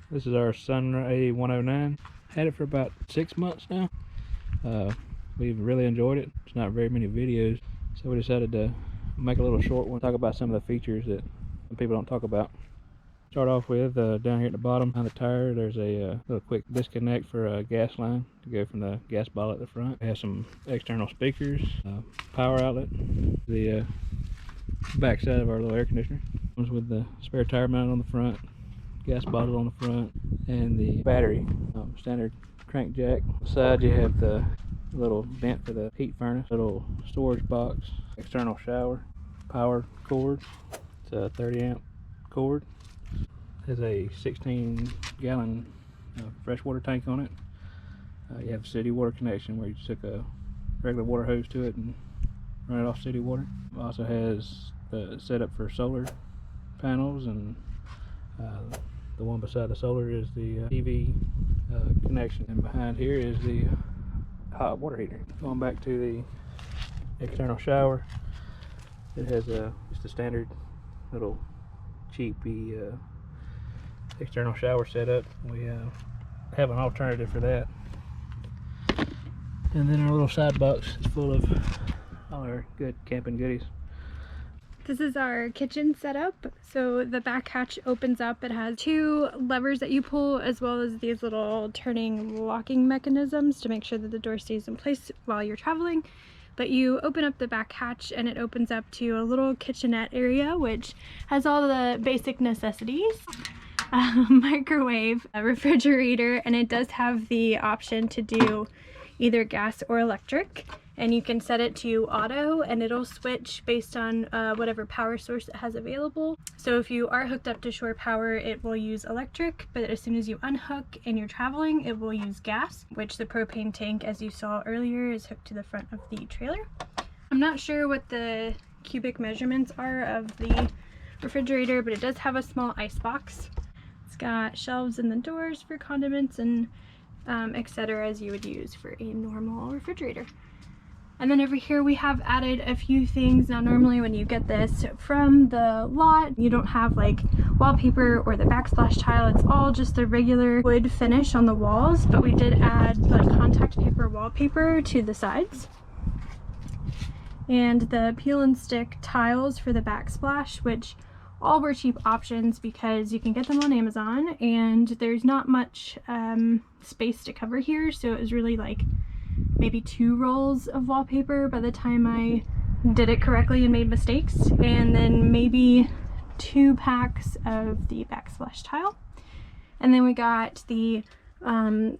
This is our Sunray 109. Had it for about 6 months now. We've really enjoyed it. It's not very many videos, so we decided to make a little short one, talk about some of the features that some people don't talk about. Start off with down here at the bottom on the tire, there's a little quick disconnect for a gas line to go from the gas bottle at the front. It has some external speakers, power outlet, the back side of our little air conditioner. Comes with the spare tire mount on the front, gas bottle on the front, and the battery. Standard crank jack. On the side you have the little vent for the heat furnace, little storage box, external shower, power cord. It's a 30 amp cord. Has a 16-gallon freshwater tank on it. You have a city water connection where you just hook a regular water hose to it and run it off city water. It also has the setup for solar panels, and the one beside the solar is the TV connection, and behind here is the hot water heater. Going back to the external shower, it has just a standard little cheapy external shower setup. We have an alternative for that. And then our little side box is full of all our good camping goodies. This is our kitchen setup. So the back hatch opens up. It has 2 levers that you pull, as well as these little turning locking mechanisms to make sure that the door stays in place while you're traveling. But you open up the back hatch and it opens up to a little kitchenette area, which has all the basic necessities. Microwave, a refrigerator, and it does have the option to do either gas or electric, and you can set it to auto and it'll switch based on whatever power source it has available. So if you are hooked up to shore power, it will use electric, but as soon as you unhook and you're traveling, it will use gas, which the propane tank, as you saw earlier, is hooked to the front of the trailer. I'm not sure what the cubic measurements are of the refrigerator, but it does have a small ice box. It's got shelves in the doors for condiments and etc. as you would use for a normal refrigerator. And then over here we have added a few things. Now normally when you get this from the lot, you don't have like wallpaper or the backsplash tile. It's all just the regular wood finish on the walls, but we did add like contact paper wallpaper to the sides. And the peel and stick tiles for the backsplash, which all were cheap options because you can get them on Amazon and there's not much space to cover here, so it was really like maybe 2 rolls of wallpaper by the time I did it correctly and made mistakes, and then maybe 2 packs of the backsplash tile. And then we got the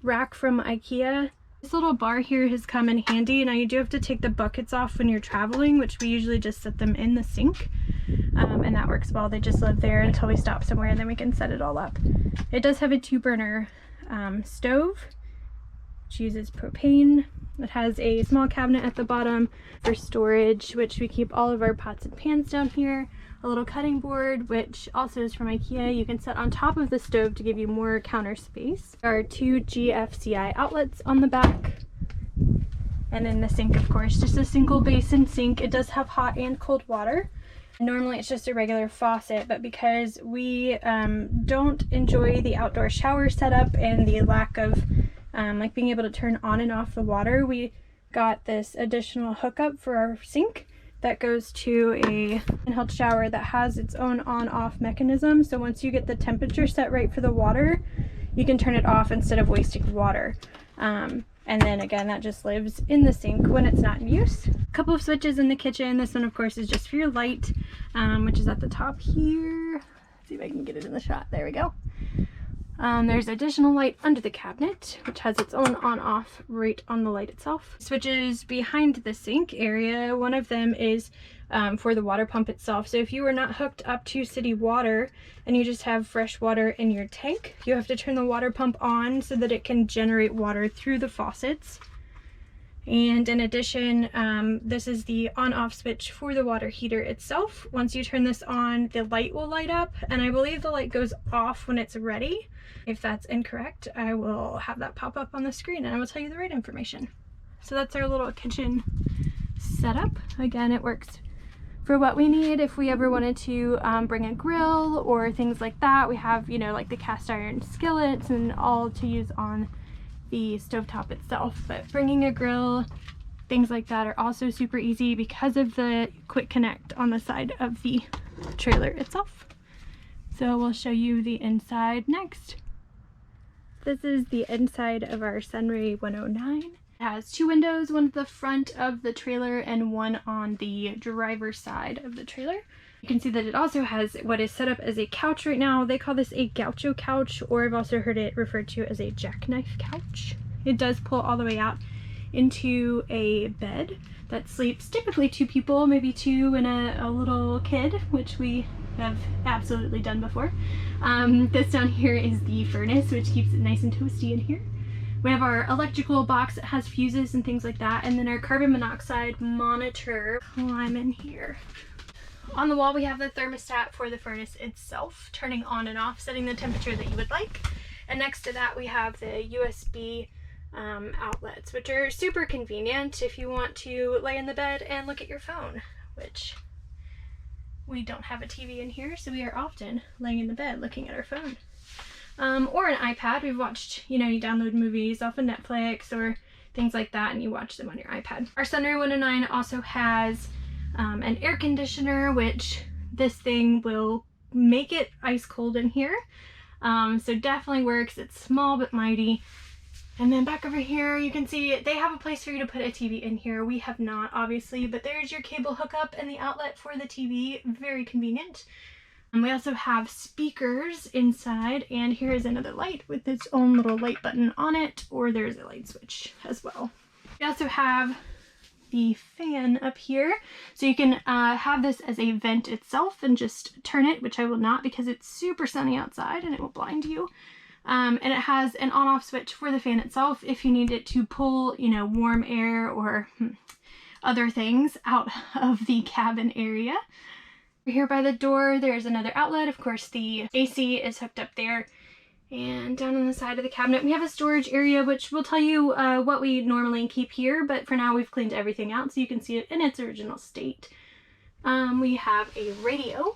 rack from IKEA. This little bar here has come in handy. Now you do have to take the buckets off when you're traveling, which we usually just set them in the sink. And that works well. They just live there until we stop somewhere and then we can set it all up. It does have a 2-burner stove, which uses propane. It has a small cabinet at the bottom for storage, which we keep all of our pots and pans down here. A little cutting board, which also is from IKEA. You can set on top of the stove to give you more counter space. There are 2 GFCI outlets on the back. And then the sink, of course, just a single basin sink. It does have hot and cold water. Normally it's just a regular faucet, but because we don't enjoy the outdoor shower setup and the lack of like being able to turn on and off the water, we got this additional hookup for our sink that goes to a handheld shower that has its own on-off mechanism. So once you get the temperature set right for the water, you can turn it off instead of wasting water. And then again, that just lives in the sink when it's not in use. A couple of switches in the kitchen. This one, of course, is just for your light, which is at the top here. Let's see if I can get it in the shot. There we go. There's additional light under the cabinet, which has its own on-off right on the light itself. Switches behind the sink area. One of them is for the water pump itself. So if you are not hooked up to city water and you just have fresh water in your tank, you have to turn the water pump on so that it can generate water through the faucets. And in addition, this is the on-off switch for the water heater itself. Once you turn this on, the light will light up, and I believe the light goes off when it's ready. If that's incorrect, I will have that pop up on the screen and I will tell you the right information. So that's our little kitchen setup. Again, it works for what we need. If we ever wanted to bring a grill or things like that, we have, you know, like the cast iron skillets and all to use on the stovetop itself. But bringing a grill, things like that are also super easy because of the quick connect on the side of the trailer itself. So we'll show you the inside next. This is the inside of our Sunray 109. It has two windows, one at the front of the trailer and one on the driver's side of the trailer. You can see that it also has what is set up as a couch right now. They call this a gaucho couch, or I've also heard it referred to as a jackknife couch. It does pull all the way out into a bed that sleeps typically two people, maybe two and a little kid, which we have absolutely done before. This down here is the furnace, which keeps it nice and toasty in here. We have our electrical box that has fuses and things like that, and then our carbon monoxide monitor climb in here. On the wall we have the thermostat for the furnace itself, turning on and off, setting the temperature that you would like. And next to that we have the USB outlets, which are super convenient if you want to lay in the bed and look at your phone, which we don't have a TV in here, so we are often laying in the bed looking at our phone. Or an iPad. We've watched, you know, you download movies off of Netflix or things like that and you watch them on your iPad. Our Sunray 109 also has an air conditioner, which this thing will make it ice cold in here. So definitely works. It's small but mighty. And then back over here you can see they have a place for you to put a TV in here. We have not, obviously, but there's your cable hookup and the outlet for the TV. Very convenient. And we also have speakers inside, and here is another light with its own little light button on it, or there's a light switch as well. We also have the fan up here, so you can have this as a vent itself and just turn it, which I will not because it's super sunny outside and it will blind you. And it has an on-off switch for the fan itself if you need it to pull, you know, warm air or other things out of the cabin area. Here by the door there's another outlet. Of course the AC is hooked up there. And down on the side of the cabinet we have a storage area, which will tell you what we normally keep here, but for now we've cleaned everything out so you can see it in its original state. We have a radio,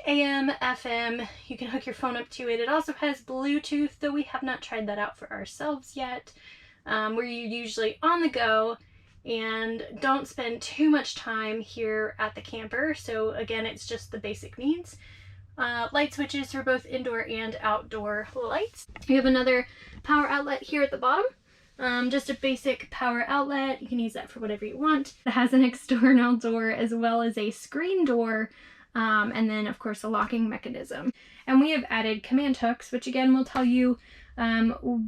AM, FM, you can hook your phone up to it. It also has Bluetooth, though we have not tried that out for ourselves yet. We're usually on the go and don't spend too much time here at the camper, so again it's just the basic needs. Light switches for both indoor and outdoor lights. We have another power outlet here at the bottom, just a basic power outlet. You can use that for whatever you want. It has an external door as well as a screen door, and then of course a locking mechanism. And we have added command hooks, which again will tell you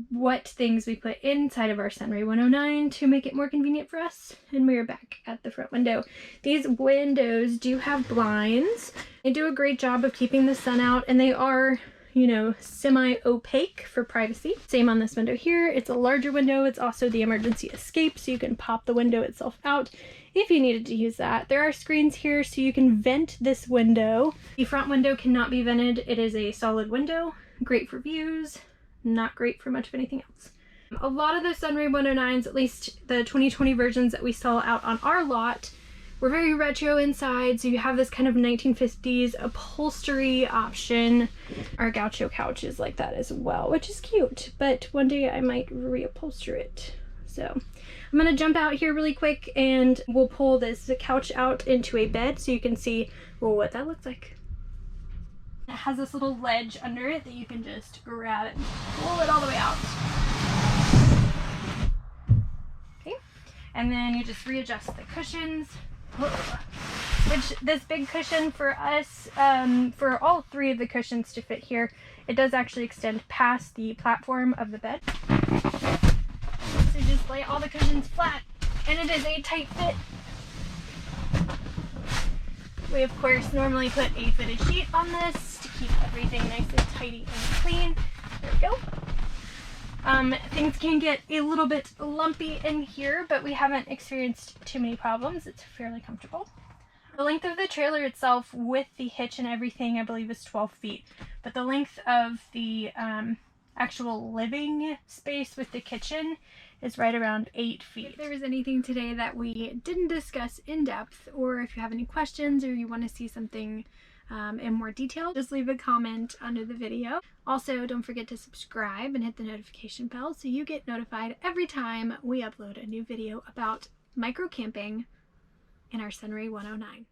what things we put inside of our Sunray 109 to make it more convenient for us. And we are back at the front window. These windows do have blinds. They do a great job of keeping the sun out, and they are, you know, semi-opaque for privacy. Same on this window here. It's a larger window. It's also the emergency escape, so you can pop the window itself out if you needed to use that. There are screens here so you can vent this window. The front window cannot be vented. It is a solid window. Great for views. Not great for much of anything else. A lot of the Sunray 109s, at least the 2020 versions that we saw out on our lot, were very retro inside, so you have this kind of 1950s upholstery option. Our gaucho couch is like that as well, which is cute, but one day I might reupholster it. So I'm gonna jump out here really quick and we'll pull this couch out into a bed so you can see, well, what that looks like. It has this little ledge under it that you can just grab it and pull it all the way out. Okay, and then you just readjust the cushions. Which this big cushion for us, for all three of the cushions to fit here, it does actually extend past the platform of the bed. So you just lay all the cushions flat, and it is a tight fit. We of course normally put a fitted sheet on this to keep everything nice and tidy and clean. There we go. Things can get a little bit lumpy in here, but we haven't experienced too many problems. It's fairly comfortable. The length of the trailer itself with the hitch and everything I believe is 12 feet, but the length of the actual living space with the kitchen is right around 8 feet. If there was anything today that we didn't discuss in depth, or if you have any questions or you want to see something in more detail, just leave a comment under the video. Also, don't forget to subscribe and hit the notification bell so you get notified every time we upload a new video about micro camping in our Sunray 109.